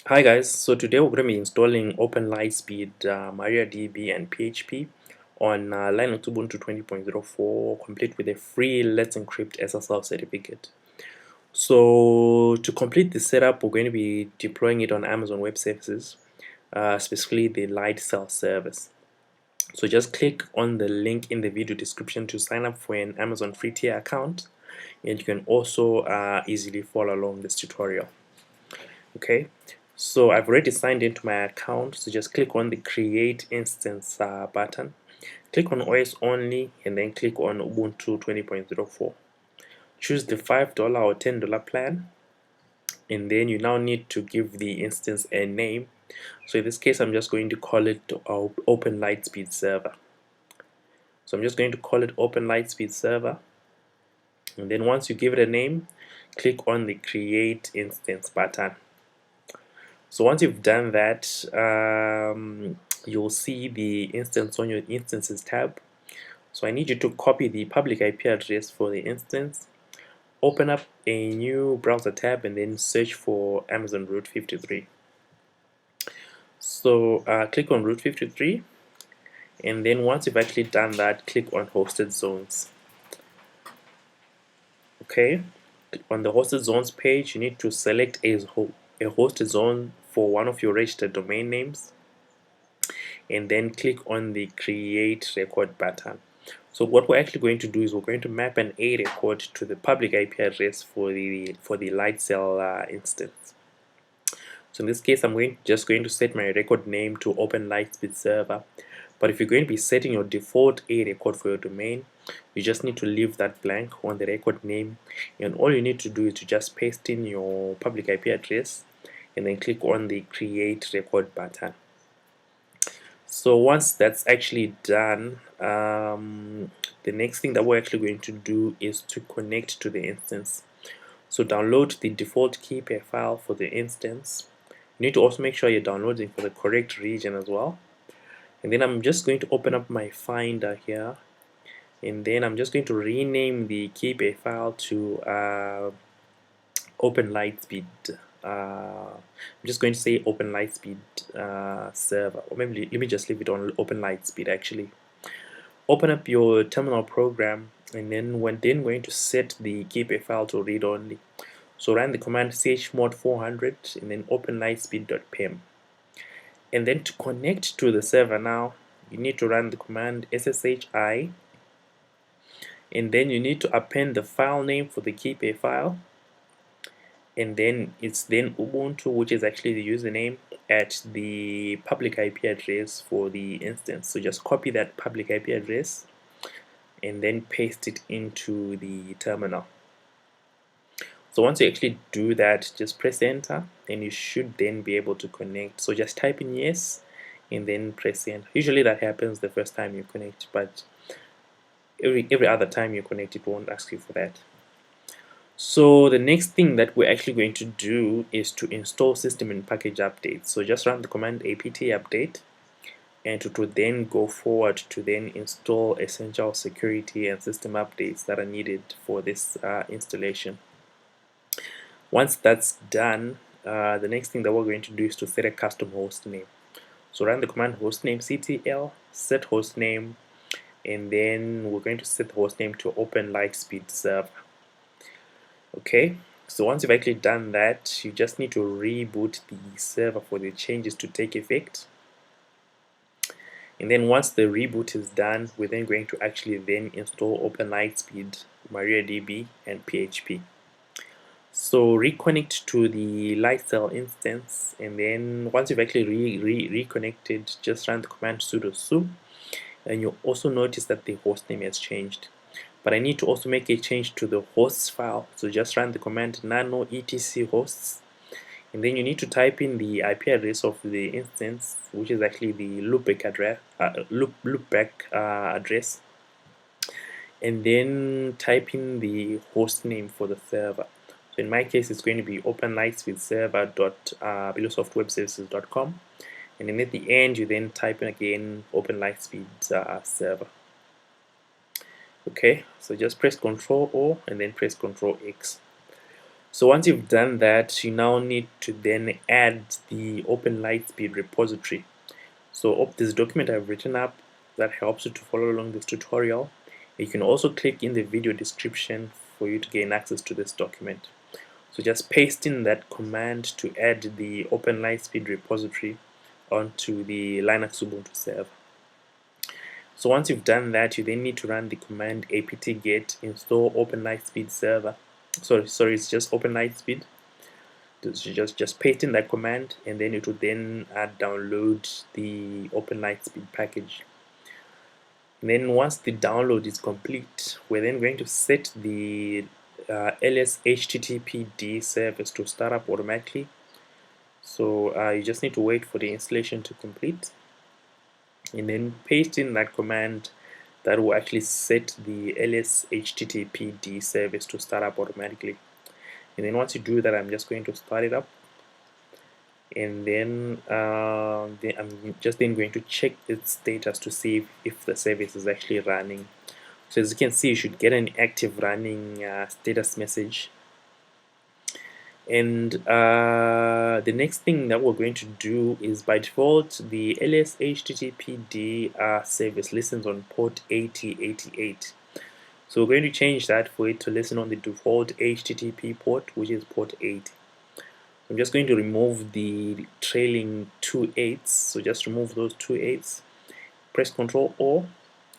Hi guys, so today we're going to be installing Openlitespeed, Mariadb and PHP on Linux Ubuntu 20.04 complete with a free Let's Encrypt Ssl certificate. So to complete the setup, we're going to be deploying it on Amazon Web Services, specifically the LiteSpeed service. So just click on the link in the video description to sign up for an Amazon free tier account, and you can also easily follow along this tutorial. Okay, so I've already signed into my account, so just click on the create instance button, click on OS only, and then click on Ubuntu 20.04. Choose the $5 or $10 plan, and then you now need to give the instance a name. So in this case, I'm just going to call it Openlitespeed server. So I'm just going to call it Openlitespeed server, and then once you give it a name, click on the create instance button. So once you've done that, you'll see the instance on your instances tab. So I need you to copy the public IP address for the instance, open up a new browser tab, and then search for Amazon Route 53. So click on Route 53, and then once you've actually done that, click on hosted zones. Okay, on the hosted zones page, you need to select a hosted zone for one of your registered domain names, and then click on the create record button. So what we're actually going to do is we're going to map an A record to the public IP address for the LiteSpeed instance. So in this case, I'm just going to set my record name to Openlitespeed server. But if you're going to be setting your default A record for your domain, you just need to leave that blank on the record name, and all you need to do is to just paste in your public IP address and then click on the create record button. So once that's actually done, the next thing that we're actually going to do is to connect to the instance. So download the default key pair file for the instance. You need to also make sure you're downloading for the correct region as well. And then I'm just going to open up my Finder here, and then I'm just going to rename the key pair file to Openlitespeed. I'm just going to say Openlitespeed server, or maybe let me just leave it on Openlitespeed actually. Open up your terminal program, and then we're then going to set the key pair file to read only. So run the command chmod 400 and then open lightspeed.pem. And then to connect to the server now, you need to run the command sshi, and then you need to append the file name for the key pair file, and then it's then Ubuntu, which is actually the username, at the public IP address for the instance. So just copy that public IP address and then paste it into the terminal. So once you actually do that, just press enter and you should then be able to connect. So just type in yes and then press enter. Usually that happens the first time you connect, but every other time you connect, it won't ask you for that. So the next thing that we're actually going to do is to install system and package updates. So just run the command apt update, and it will then go forward to then install essential security and system updates that are needed for this installation. Once that's done, the next thing that we're going to do is to set a custom host name. So run the command hostname ctl set hostname, and then we're going to set the hostname to Openlitespeed server. Okay, so once you've actually done that, you just need to reboot the server for the changes to take effect. And then once the reboot is done, we're then going to actually then install Openlitespeed, Mariadb, and PHP. So reconnect to the LiteSpeed instance, and then once you've actually reconnected, just run the command sudo su, and you'll also notice that the hostname has changed. But I need to also make a change to the hosts file, so just run the command nano etc hosts, and then you need to type in the IP address of the instance, which is actually the loopback address, and then type in the host name for the server. So in my case, it's going to be openlightspeedserver.microsoftwebservices.com, and then at the end, you then type in again Openlitespeed server. Okay, so just press Ctrl O and then press Ctrl X. So once you've done that, you now need to then add the Openlitespeed repository. So this document I've written up that helps you to follow along this tutorial. You can also click in the video description for you to gain access to this document. So just paste in that command to add the Openlitespeed repository onto the Linux Ubuntu server. So once you've done that, you then need to run the command apt-get install Openlitespeed server. Sorry, it's just Openlitespeed. Just paste in that command, and then it will then download the Openlitespeed package. And then once the download is complete, we're then going to set the ls httpd service to start up automatically. So you just need to wait for the installation to complete, and then paste in that command that will actually set the ls httpd service to start up automatically. And then once you do that, I'm just going to start it up, and then I'm just then going to check its status to see if the service is actually running. So as you can see, you should get an active running status message. And the next thing that we're going to do is, by default, the ls httpd service listens on port 8088. So we're going to change that for it to listen on the default HTTP port, which is port 80. I'm just going to remove the trailing 2 8s. So just remove those 2 8s, press Ctrl O,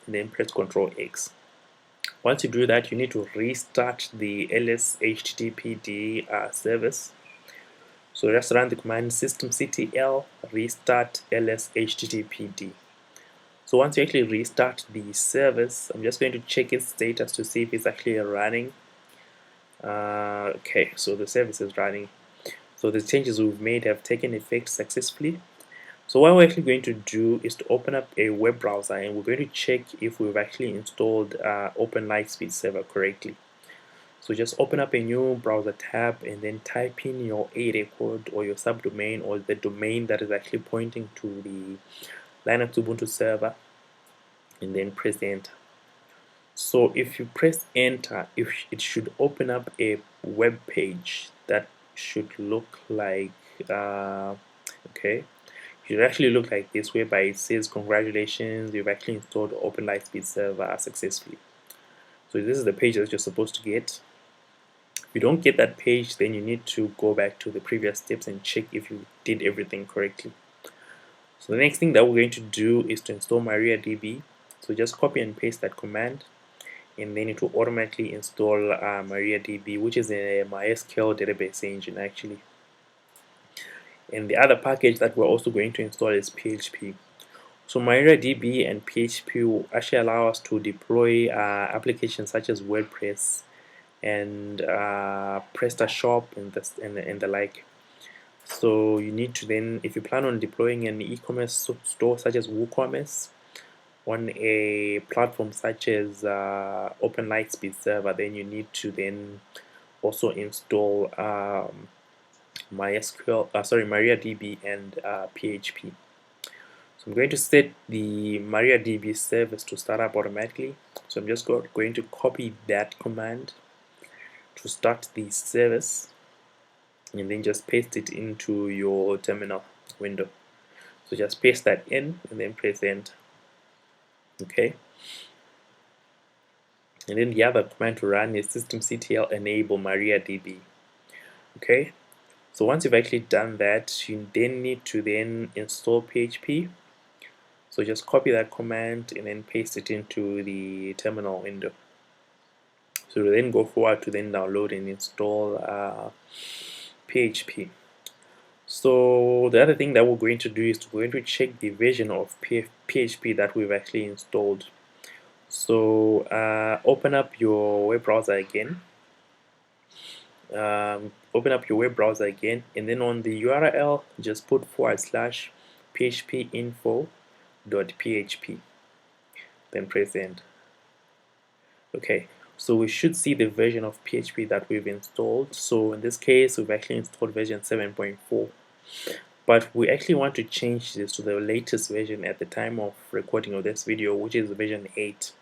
and then press Ctrl X. Once you do that, you need to restart the ls httpd service. So just run the command systemctl restart ls httpd. So once you actually restart the service, I'm just going to check its status to see if it's actually running. Okay, so the service is running. So the changes we've made have taken effect successfully. So what we're actually going to do is to open up a web browser, and we're going to check if we've actually installed Openlitespeed server correctly. So just open up a new browser tab and then type in your A record or your subdomain or the domain that is actually pointing to the Linux Ubuntu server, and then press enter. So if you press enter, it should open up a web page that should look like okay, it should actually look like this, whereby it says congratulations, you've actually installed Openlitespeed server successfully. So this is the page that you're supposed to get. If you don't get that page, then you need to go back to the previous steps and check if you did everything correctly. So the next thing that we're going to do is to install Mariadb. So just copy and paste that command, and then it will automatically install Mariadb, which is a MySQL database engine actually. And the other package that we're also going to install is PHP. So Mariadb and PHP will actually allow us to deploy applications such as WordPress and PrestaShop and the like. So you need to then, if you plan on deploying an e-commerce store such as WooCommerce on a platform such as Openlitespeed server, then you need to then also install Mariadb and PHP. So I'm going to set the Mariadb service to start up automatically. So I'm just going to copy that command to start the service, and then just paste it into your terminal window. So just paste that in and then press enter. Okay. And then the other command to run is systemctl enable Mariadb. Okay. So once you've actually done that, you then need to then install PHP. So just copy that command and then paste it into the terminal window. So then go forward to then download and install PHP. So the other thing that we're going to do is we're going to check the version of PHP that we've actually installed. So open up your web browser again. Open up your web browser again, and then on the URL just put /phpinfo.php, then press enter. Okay, so we should see the version of PHP that we've installed. So in this case, we've actually installed version 7.4, but we actually want to change this to the latest version at the time of recording of this video, which is version 8.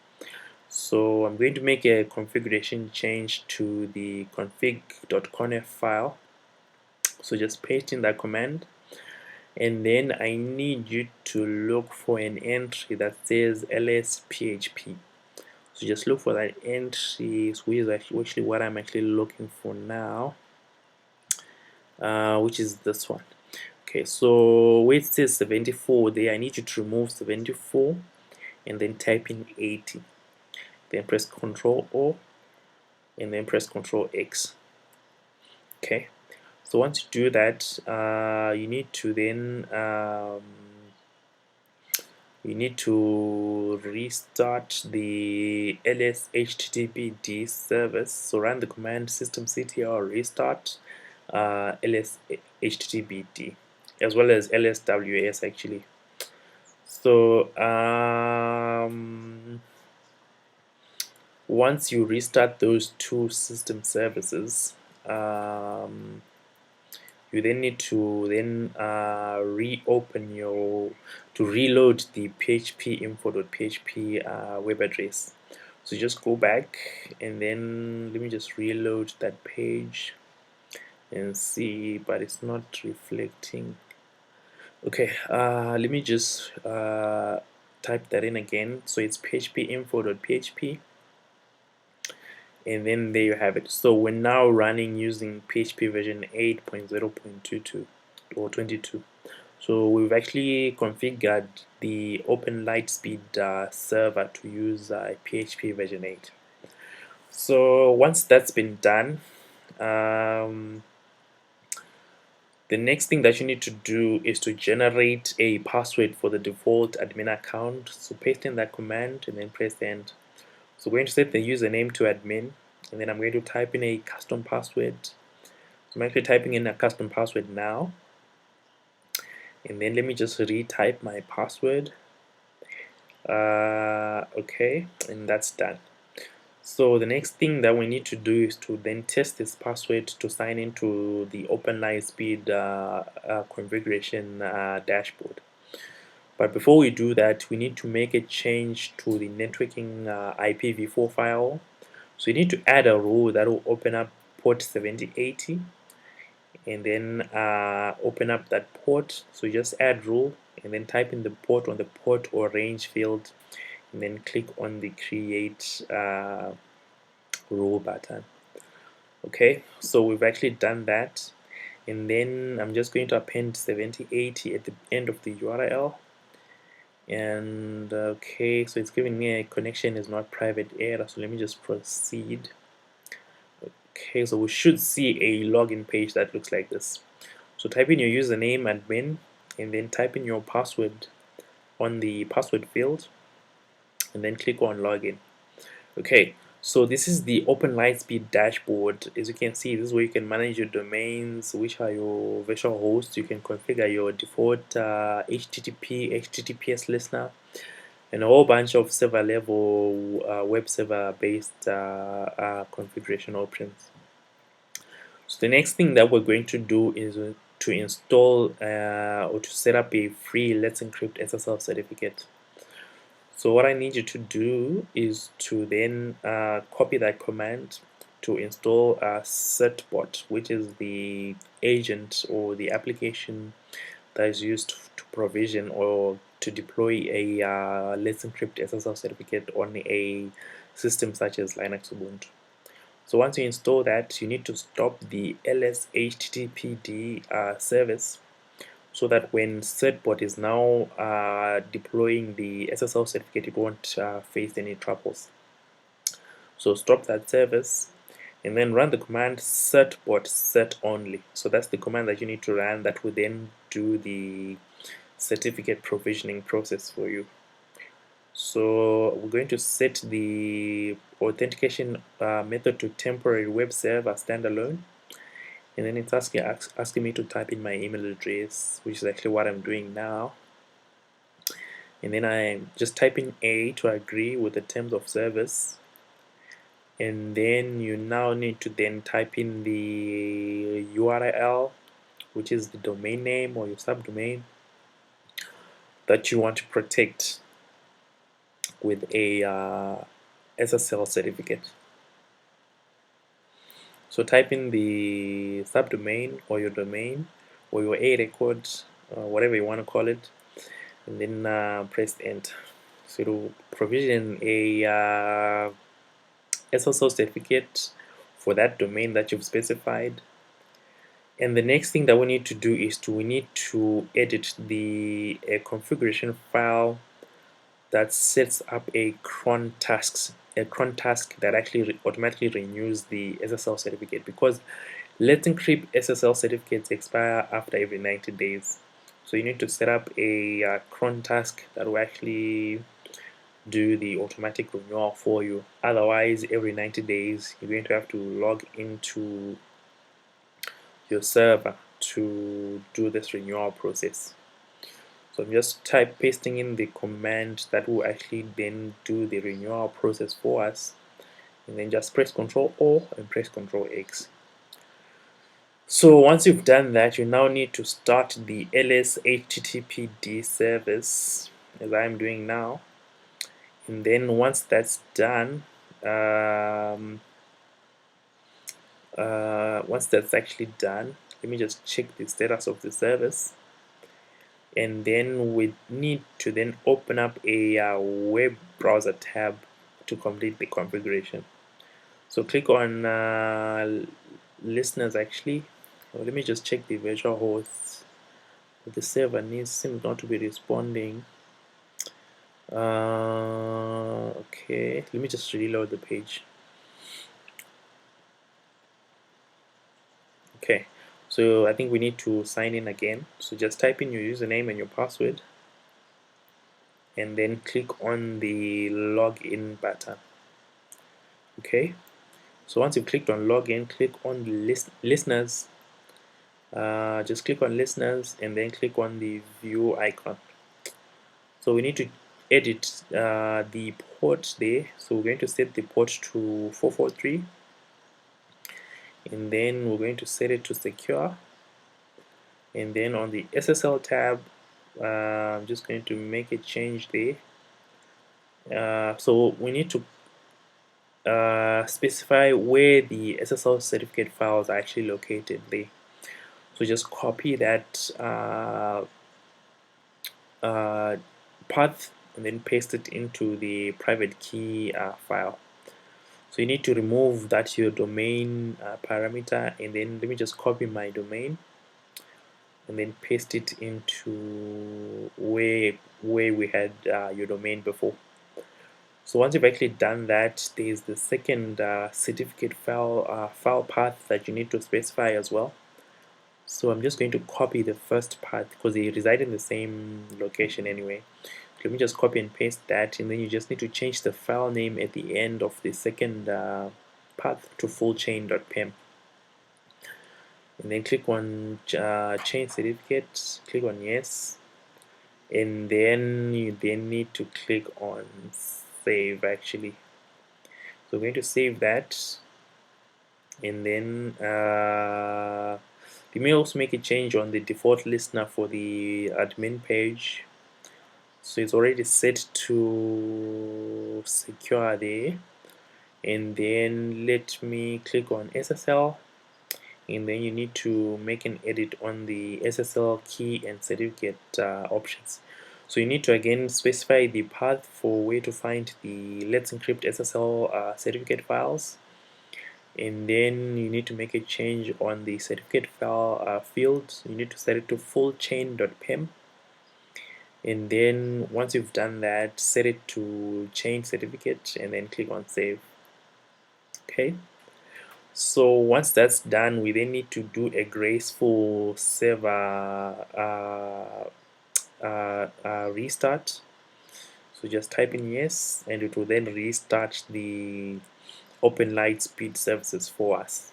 So I'm going to make a configuration change to the config.conf file. So just paste in that command, and then I need you to look for an entry that says ls.php. So just look for that entry, which is actually what I'm actually looking for now, which is this one. Okay, so where it says 74 there, I need you to remove 74 and then type in 80. Then press Ctrl O and then press Ctrl X. Okay, so once you do that, you need to then restart the ls httpd service. So run the command systemctl restart ls httpd as well as lsws actually. So once you restart those two system services, you then need to reopen to reload the php info.php web address. So just go back and then let me just reload that page and see, but it's not reflecting. Okay, let me just type that in again. So it's php info.php, and then there you have it. So we're now running using PHP version 8.0.22 or 22. So we've actually configured the Openlitespeed server to use PHP version 8. So once that's been done, the next thing that you need to do is to generate a password for the default admin account. So paste in that command and then press enter. So we're going to set the username to admin, and then I'm going to type in a custom password. So I'm actually typing in a custom password now, and then let me just retype my password. Okay, and that's done. So the next thing that we need to do is to then test this password to sign into the Openlitespeed configuration dashboard. But before we do that, we need to make a change to the networking IPv4 file. So you need to add a rule that will open up port 7080 and then open up that port. So you just add rule and then type in the port on the port or range field, and then click on the create rule button. Okay, so we've actually done that, and then I'm just going to append 7080 at the end of the URL. And okay, so it's giving me a connection is not private error, so let me just proceed. Okay, so we should see a login page that looks like this. So type in your username admin and then type in your password on the password field and then click on login. Okay, so this is the Openlitespeed dashboard. As you can see, this is where you can manage your domains, which are your virtual hosts. You can configure your default HTTP, HTTPS listener, and a whole bunch of server level web server based configuration options. So the next thing that we're going to do is to install or to set up a free Let's Encrypt SSL certificate. So what I need you to do is to then copy that command to install certbot, which is the agent or the application that is used to provision or to deploy a Let's Encrypt SSL certificate on a system such as Linux Ubuntu. So once you install that, you need to stop the ls httpd service, so that when certbot is now deploying the SSL certificate, it won't face any troubles. So stop that service and then run the command certbot set only. So that's the command that you need to run that will then do the certificate provisioning process for you. So we're going to set the authentication method to temporary web server standalone, and then it's asking me to type in my email address, which is actually what I'm doing now. And then I'm just typing A to agree with the terms of service, and then you now need to then type in the URL, which is the domain name or your subdomain that you want to protect with a SSL certificate. So type in the subdomain or your domain or your A record, whatever you want to call it, and then press enter. So to provision a SSL certificate for that domain that you've specified. And the next thing that we need to do is we need to edit the configuration file that sets up a cron task that actually automatically renews the SSL certificate, because Let's Encrypt SSL certificates expire after every 90 days. So you need to set up a cron task that will actually do the automatic renewal for you. Otherwise, every 90 days, you're going to have to log into your server to do this renewal process. So I'm just pasting in the command that will actually then do the renewal process for us, and then just press Ctrl O and press Ctrl X. So once you've done that, you now need to start the ls httpd service, as I'm doing now. And then once that's done, once that's actually done, let me just check the status of the service. And then we need to then open up a web browser tab to complete the configuration. So click on listeners actually. Well, let me just check the virtual host. The server seems not to be responding. Okay, let me just reload the page. Okay, so I think we need to sign in again. So just type in your username and your password, and then click on the login button. Okay, so once you've clicked on login, click on the listeners. Just click on listeners and then click on the view icon. So we need to edit the port there. So we're going to set the port to 443, and then we're going to set it to secure. And then on the SSL tab, I'm just going to make a change there. So we need to specify where the SSL certificate files are actually located there. So just copy that path and then paste it into the private key file. So you need to remove that your domain parameter, and then let me just copy my domain and then paste it into where we had your domain before. So once you've actually done that, there's the second certificate file path that you need to specify as well. So I'm just going to copy the first path because they reside in the same location anyway. Let me just copy and paste that, and then you just need to change the file name at the end of the second path to fullchain.pem. And then click on chain certificate, click on yes, and then you need to click on save actually. So we're going to save that, and then you may also make a change on the default listener for the admin page. So it's already set to secure there, and then let me click on SSL, and then you need to make an edit on the Ssl Key and Certificate options. So you need to again specify the path for where to find the Let's Encrypt SSL certificate files, and then you need to make a change on the certificate file field. You need to set it to fullchain.pem, and then once you've done that, set it to chain certificate and then click on save. Okay, so once that's done, we then need to do a graceful server restart. So just type in yes, and it will then restart the Openlitespeed services for us.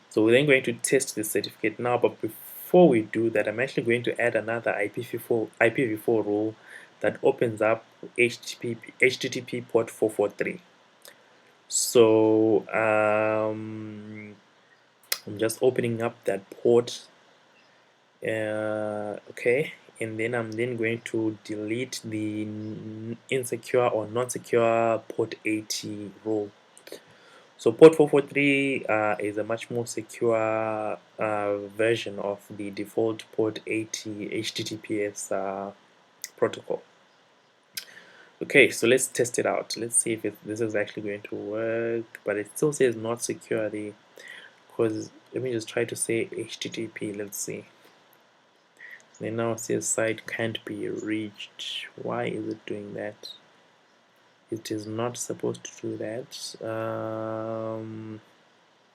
So we're then going to test the certificate now, but before we do that, I'm actually going to add another IPv4 rule that opens up HTTP port 443. So I'm just opening up that port. Okay, and then I'm then going to delete the insecure or non-secure port 80 rule. So port 443 is a much more secure version of the default port 80 HTTPS protocol. Okay, so let's test it out. Let's see if this is actually going to work, but it still says not secure. Because let me just try to say HTTP. Let's see. Then now it says site can't be reached. Why is it doing that? It is not supposed to do that.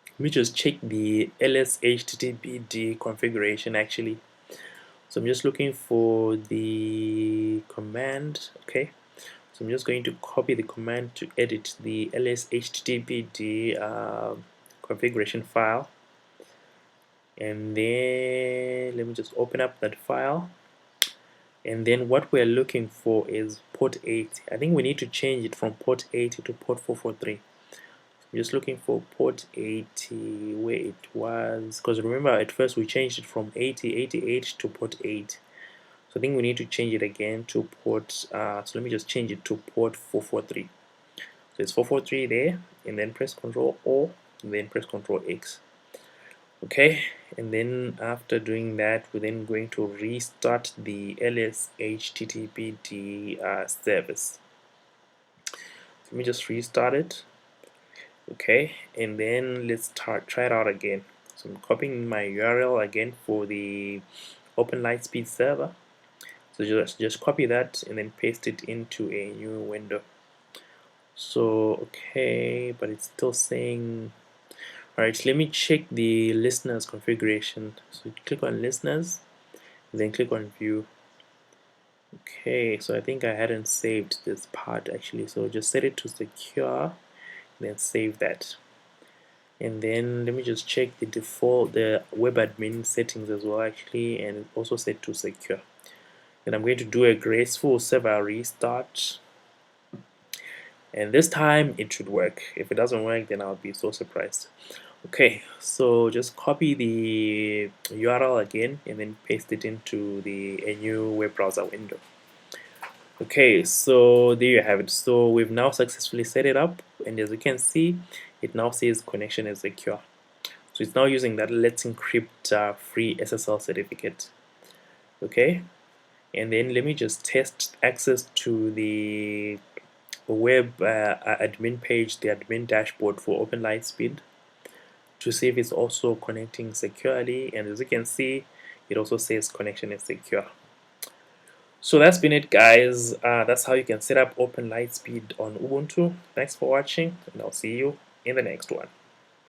Let me just check the ls httpd configuration actually. So I'm just looking for the command. Okay, so I'm just going to copy the command to edit the ls httpd configuration file, and then let me just open up that file. And then what we're looking for is port 80. I think we need to change it from port 80 to port 443. I'm just looking for port 80 where it was, because remember at first we changed it from 8088 to port 8. So I think we need to change it again to port, so let me just change it to port 443. So it's 443 there, and then press Ctrl O, and then press Ctrl X. Okay, and then after doing that, we're then going to restart the ls httpd service. Let me just restart it. Okay, and then let's try it out again. So I'm copying my URL again for the Openlitespeed server. So just copy that and then paste it into a new window. So okay, but it's still saying. Alright, let me check the listeners configuration. So click on listeners, then click on view. Okay, so I think I hadn't saved this part actually, so just set it to secure, then save that. And then let me just check the web admin settings as well actually, and also set to secure. Then I'm going to do a graceful server restart, and this time it should work. If it doesn't work, then I'll be so surprised. Okay, so just copy the URL again and then paste it into a new web browser window. Okay, so there you have it. So we've now successfully set it up, and as you can see, it now says connection is secure. So it's now using that Let's Encrypt free SSL certificate. Okay, and then let me just test access to the web admin page, the admin dashboard for Openlitespeed, to see if it's also connecting securely, and as you can see, it also says connection is secure. So that's been it, guys. That's how you can set up Openlitespeed on Ubuntu. Thanks for watching, and I'll see you in the next one.